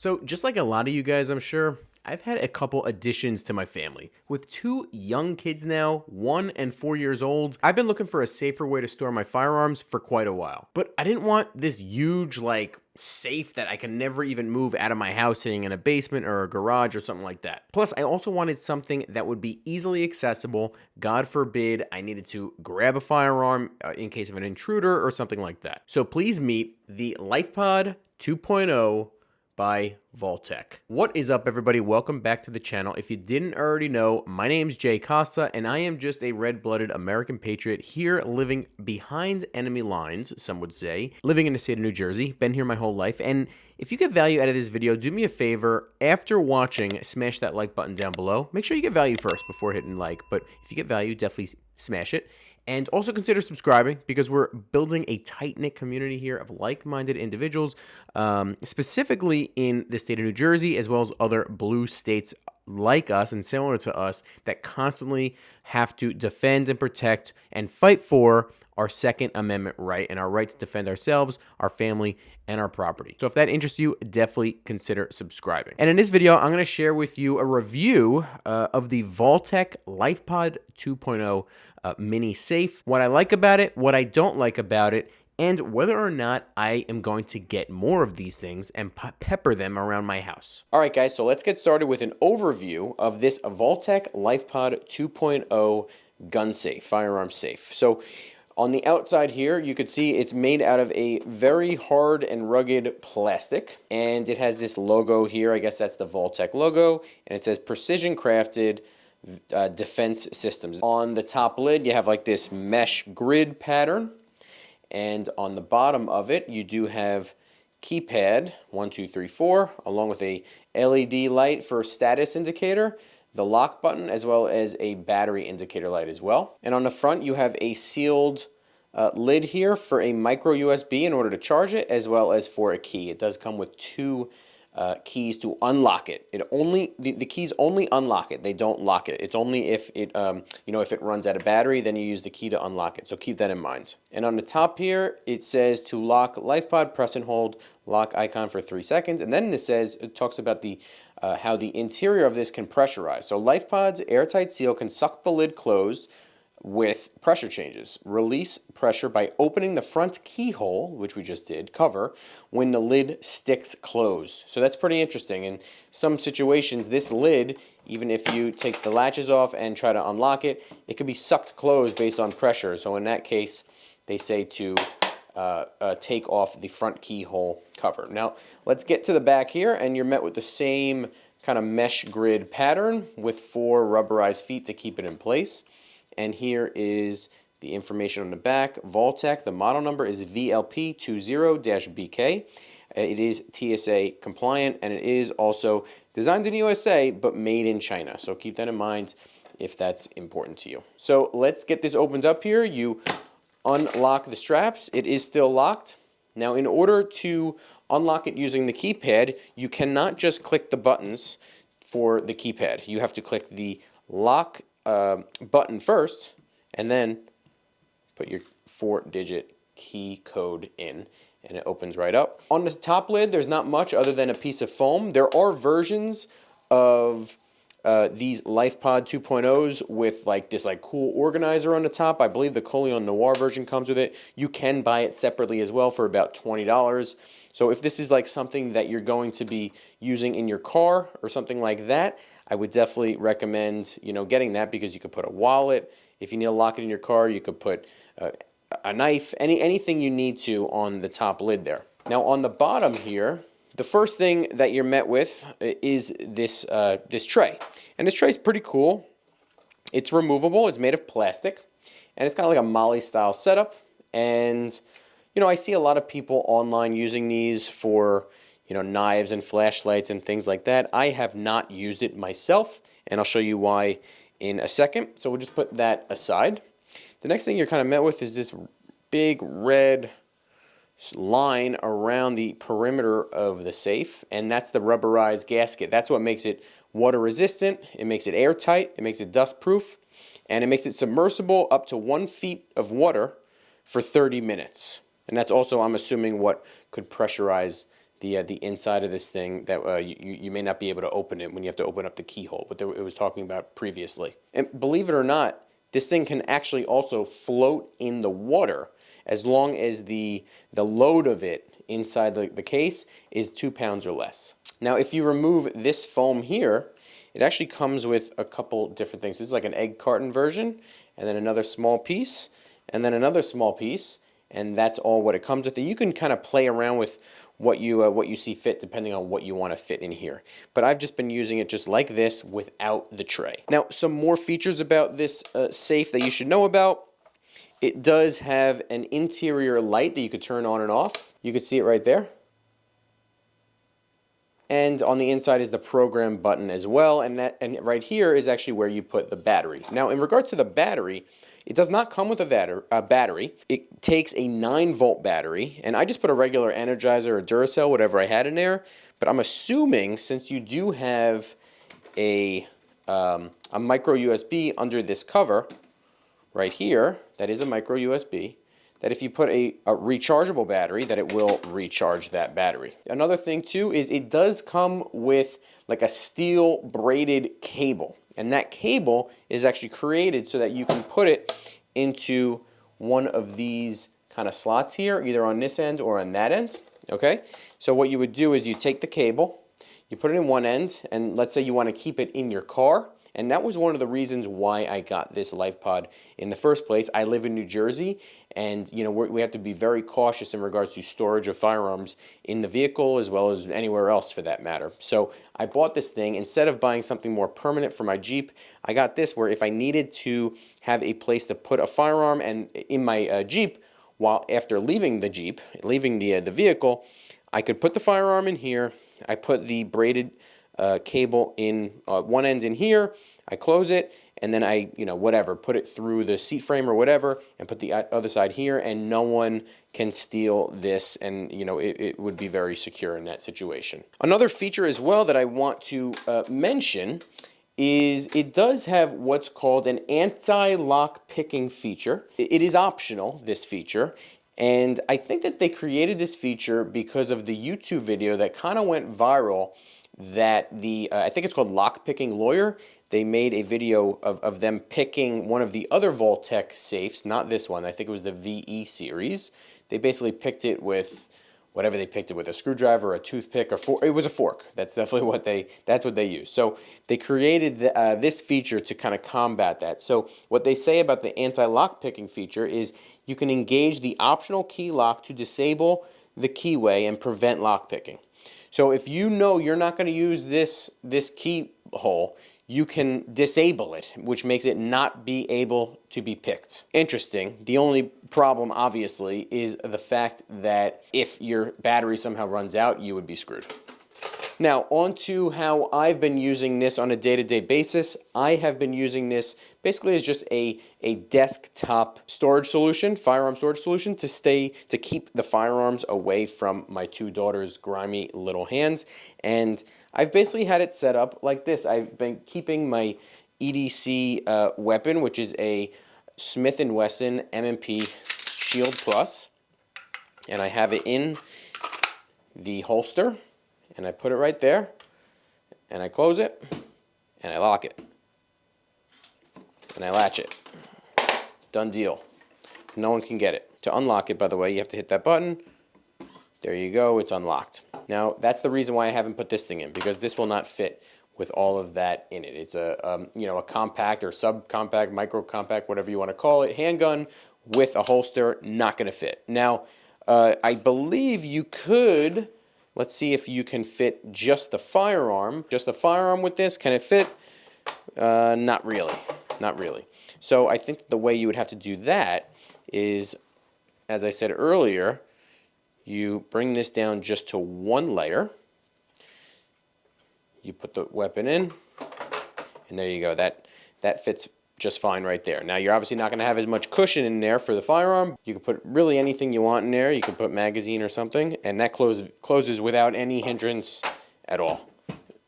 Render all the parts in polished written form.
So, just like a lot of you guys, I'm sure, I've had a couple additions to my family. With two young kids now, 1 and 4 years old, I've been looking for a safer way to store my firearms for quite a while. But I didn't want this huge, safe that I can never even move out of my house sitting in a basement or a garage or something like that. Plus, I also wanted something that would be easily accessible. God forbid I needed to grab a firearm in case of an intruder or something like that. So please meet the Lifepod 2.0 by Vaultek. What is up, everybody? Welcome back to the channel. If you didn't already know, my name's Jay Costa, and I am just a red-blooded American patriot here living behind enemy lines, some would say, living in the state of New Jersey. Been here my whole life, and if you get value out of this video, do me a favor. After watching, smash that like button down below. Make sure you get value first before hitting like, but if you get value, definitely smash it. And also consider subscribing because we're building a tight-knit community here of like-minded individuals, specifically in the state of New Jersey, as well as other blue states like us and similar to us that constantly have to defend and protect and fight for our Second Amendment right and our right to defend ourselves, our family, and our property. So if that interests you, definitely consider subscribing. And in this video, I'm going to share with you a review of the Vaultek Lifepod 2.0 mini safe, what I like about it, what I don't like about it, and whether or not I am going to get more of these things and pepper them around my house. All right, guys, so let's get started with an overview of this Vaultek Lifepod 2.0 gun safe, firearm safe. So on the outside here, you could see it's made out of a very hard and rugged plastic, and it has this logo here. I guess that's the Vaultek logo, and it says precision crafted defense systems. On the top lid, you have like this mesh grid pattern. And on the bottom of it, you do have keypad 1, 2, 3, 4, along with a LED light for status indicator, the lock button, as well as a battery indicator light as well. And on the front, you have a sealed lid here for a micro USB in order to charge it, as well as for a key. It does come with two keys to unlock it. The keys only unlock it. They don't lock it. It's only if it if it runs out of battery, then you use the key to unlock it. So keep that in mind. And on the top here, it says to lock LifePod, press and hold lock icon for 3 seconds. And then it talks about the how the interior of this can pressurize. So LifePod's airtight seal can suck the lid closed with pressure changes. Release pressure by opening the front keyhole, which we just did, cover, when the lid sticks closed. So that's pretty interesting. In some situations, this lid, even if you take the latches off and try to unlock it, it could be sucked closed based on pressure. So in that case, they say to take off the front keyhole cover. Now, let's get to the back here, and you're met with the same kind of mesh grid pattern with 4 rubberized feet to keep it in place. And here is the information on the back. Vaultek, the model number is VLP20-BK. It is TSA compliant, and it is also designed in the USA, but made in China. So keep that in mind if that's important to you. So let's get this opened up here. You unlock the straps. It is still locked. Now, in order to unlock it using the keypad, you cannot just click the buttons for the keypad. You have to click the lock button first, and then put your 4-digit key code in, and it opens right up. On the top lid, there's not much other than a piece of foam. There are versions of these Lifepod 2.0s with this cool organizer on the top. I believe the Coleon Noir version comes with it. You can buy it separately as well for about $20. So if this is something that you're going to be using in your car or something like that, I would definitely recommend, getting that, because you could put a wallet. If you need to lock it in your car, you could put a knife, anything you need to on the top lid there. Now on the bottom here, the first thing that you're met with is this tray. And this tray is pretty cool. It's removable. It's made of plastic. And it's got like a Molly style setup. And, I see a lot of people online using these for knives and flashlights and things like that. I have not used it myself, and I'll show you why in a second. So we'll just put that aside. The next thing you're kind of met with is this big red line around the perimeter of the safe, and that's the rubberized gasket. That's what makes it water resistant, it makes it airtight, it makes it dust proof, and it makes it submersible up to 1 feet of water for 30 minutes. And that's also, I'm assuming, what could pressurize the inside of this thing that you may not be able to open it when you have to open up the keyhole, what it was talking about previously. And believe it or not, this thing can actually also float in the water as long as the load of it inside the case is 2 pounds or less. Now, if you remove this foam here, it actually comes with a couple different things. This is like an egg carton version, and then another small piece, and then another small piece, and that's all what it comes with. And you can kind of play around with what you see fit depending on what you want to fit in here. But I've just been using it just like this without the tray. Now, some more features about this safe that you should know about. It does have an interior light that you could turn on and off. You can see it right there. And on the inside is the program button as well, and right here is actually where you put the battery. Now, in regards to the battery, it does not come with a battery. It takes a 9-volt battery, and I just put a regular Energizer or Duracell, whatever I had in there. But I'm assuming, since you do have a micro USB under this cover right here, that is a micro USB, that if you put a rechargeable battery, that it will recharge that battery. Another thing too is it does come with like a steel braided cable. And that cable is actually created so that you can put it into one of these kind of slots here, either on this end or on that end, okay? So what you would do is you take the cable, you put it in one end, and let's say you want to keep it in your car. And that was one of the reasons why I got this LifePod in the first place. I live in New Jersey, and you know we have to be very cautious in regards to storage of firearms in the vehicle as well as anywhere else for that matter. So I bought this thing. Instead of buying something more permanent for my Jeep, I got this where if I needed to have a place to put a firearm and in my Jeep, while after leaving the Jeep, leaving the vehicle, I could put the firearm in here. I put the braided cable in one end in here, I close it, and then I, put it through the seat frame or whatever, and put the other side here, and no one can steal this, and it would be very secure in that situation. Another feature as well that I want to mention is it does have what's called an anti-lock picking feature. It is optional, this feature, and I think that they created this feature because of the YouTube video that kind of went viral that I think it's called Lock Picking Lawyer. They made a video of them picking one of the other Vaultek safes, not this one, I think it was the VE series. They basically picked it with whatever they picked it with, a screwdriver, a toothpick, or fork. It was a fork. That's definitely what they used. So they created this feature to kind of combat that. So what they say about the anti-lock picking feature is you can engage the optional key lock to disable the keyway and prevent lock picking. So if you know you're not going to use this keyhole, you can disable it, which makes it not be able to be picked. Interesting. The only problem, obviously, is the fact that if your battery somehow runs out, you would be screwed. Now, on to how I've been using this on a day-to-day basis. I have been using this basically as just a desktop storage solution, firearm storage solution, to keep the firearms away from my 2 daughters' grimy little hands. And I've basically had it set up like this. I've been keeping my EDC weapon, which is a Smith & Wesson M&P Shield Plus, and I have it in the holster. And I put it right there, and I close it, and I lock it, and I latch it. Done deal. No one can get it. To unlock it, by the way, you have to hit that button. There you go, it's unlocked. Now, that's the reason why I haven't put this thing in, because this will not fit with all of that in it. It's a compact or subcompact, micro compact, whatever you want to call it, handgun with a holster, not going to fit. Now, I believe you could. Let's see if you can fit just the firearm. Just the firearm with this, can it fit? Not really, not really. So I think the way you would have to do that is, as I said earlier, you bring this down just to one layer. You put the weapon in, and there you go. That fits just fine right there. Now, you're obviously not going to have as much cushion in there for the firearm. You can put really anything you want in there. You can put magazine or something, and that closes without any hindrance at all.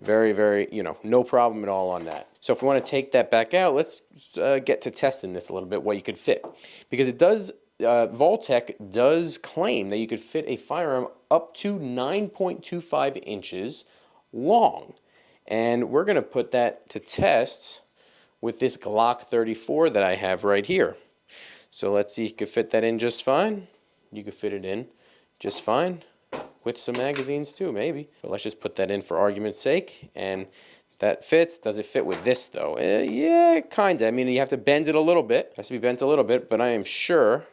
Very, very, no problem at all on that. So if we want to take that back out, let's get to testing this a little bit, what you could fit. Because it does Vaultek does claim that you could fit a firearm up to 9.25 inches long. And we're going to put that to test with this Glock 34 that I have right here. So let's see if you can fit that in just fine. You can fit it in just fine with some magazines too, maybe. But let's just put that in for argument's sake. And that fits. Does it fit with this though? Yeah, kind of. I mean, you have to bend it a little bit. It has to be bent a little bit, but I am sure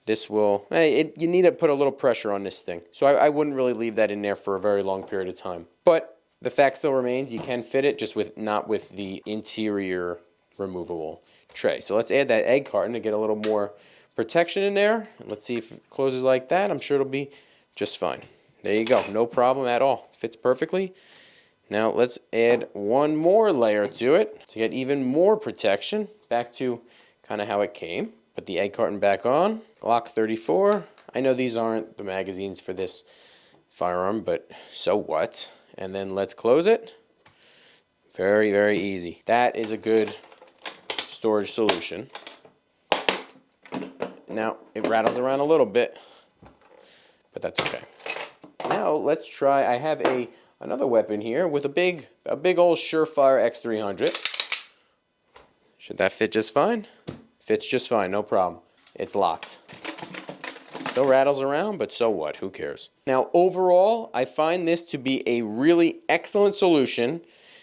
this will, you need to put a little pressure on this thing. So I wouldn't really leave that in there for a very long period of time. But the fact still remains, you can fit it, just not with the interior removable tray. So let's add that egg carton to get a little more protection in there. And let's see if it closes like that. I'm sure it'll be just fine. There you go. No problem at all. Fits perfectly. Now let's add one more layer to it to get even more protection. Back to kind of how it came. Put the egg carton back on. Glock 34. I know these aren't the magazines for this firearm, but so what? And then let's close it. Very, very easy. That is a good storage solution. Now, it rattles around a little bit, but that's okay. Now, let's try, I have another weapon here with a big old Surefire X300. Should that fit just fine? Fits just fine, no problem. It's locked. Still rattles around, but so what? Who cares? Now, overall, I find this to be a really excellent solution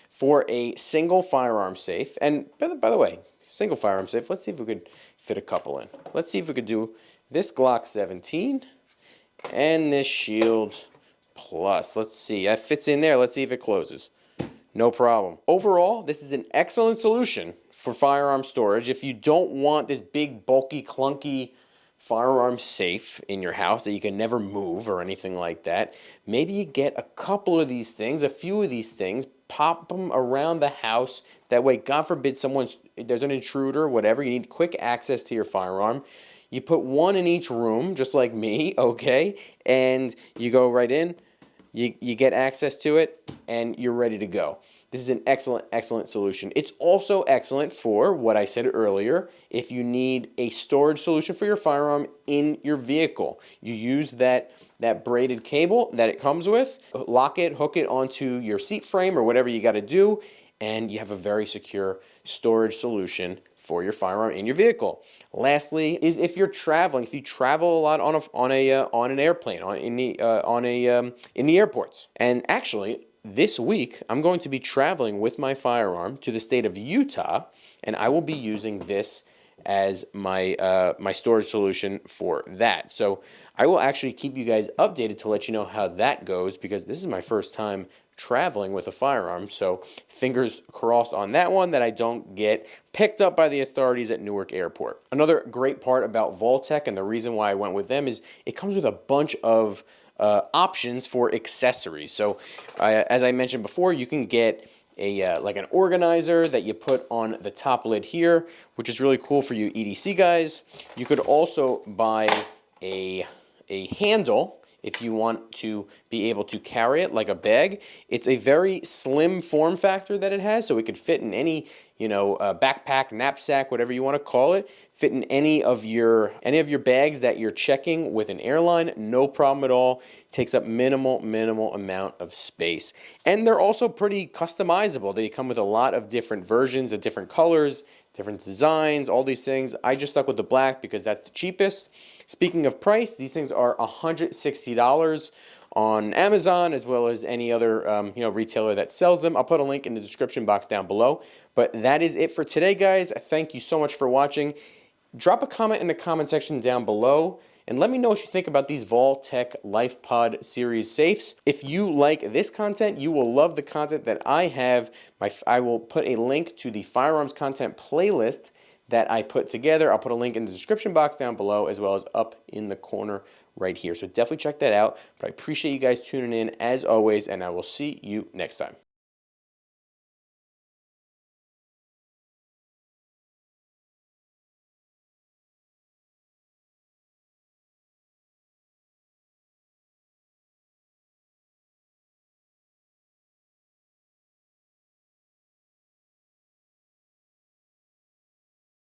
for a single firearm safe. And by the way, single firearm safe, let's see if we could fit a couple in. Let's see if we could do this Glock 17 and this Shield Plus. Let's see. That fits in there. Let's see if it closes. No problem. Overall, this is an excellent solution for firearm storage. If you don't want this big, bulky, clunky firearm safe in your house that you can never move or anything like that, maybe you get a couple of these things, a few of these things, pop them around the house. That way, God forbid there's an intruder, whatever, you need quick access to your firearm. You put one in each room, just like me, okay? And you go right in, you get access to it, and you're ready to go. This is an excellent, excellent solution. It's also excellent for what I said earlier. If you need a storage solution for your firearm in your vehicle, you use that braided cable that it comes with, lock it, hook it onto your seat frame or whatever you got to do, and you have a very secure storage solution for your firearm in your vehicle. Lastly, is if you're traveling, if you travel a lot on an airplane, in the airports. And actually, this week I'm going to be traveling with my firearm to the state of Utah, and I will be using this as my my storage solution for that. So I will actually keep you guys updated to let you know how that goes, because this is my first time traveling with a firearm, so fingers crossed on that one that I don't get picked up by the authorities at Newark Airport. Another great part about Vaultek, and the reason why I went with them, is it comes with a bunch of options for accessories. So as I mentioned before, you can get like an organizer that you put on the top lid here, which is really cool for you EDC guys. You could also buy a handle if you want to be able to carry it like a bag. It's a very slim form factor that it has, so it could fit in any, backpack, knapsack, whatever you want to call it. Fit in any of your bags that you're checking with an airline, no problem at all. Takes up minimal amount of space. And they're also pretty customizable. They come with a lot of different versions of different colors, different designs, all these things. I just stuck with the black because that's the cheapest. Speaking of price, these things are $160 on Amazon, as well as any other retailer that sells them. I'll put a link in the description box down below. But that is it for today, guys. Thank you so much for watching. Drop a comment in the comment section down below, and let me know what you think about these Vaultek Lifepod series safes. If you like this content, you will love the content that I have. I will put a link to the firearms content playlist that I put together. I'll put a link in the description box down below, as well as up in the corner right here. So definitely check that out. But I appreciate you guys tuning in as always, and I will see you next time.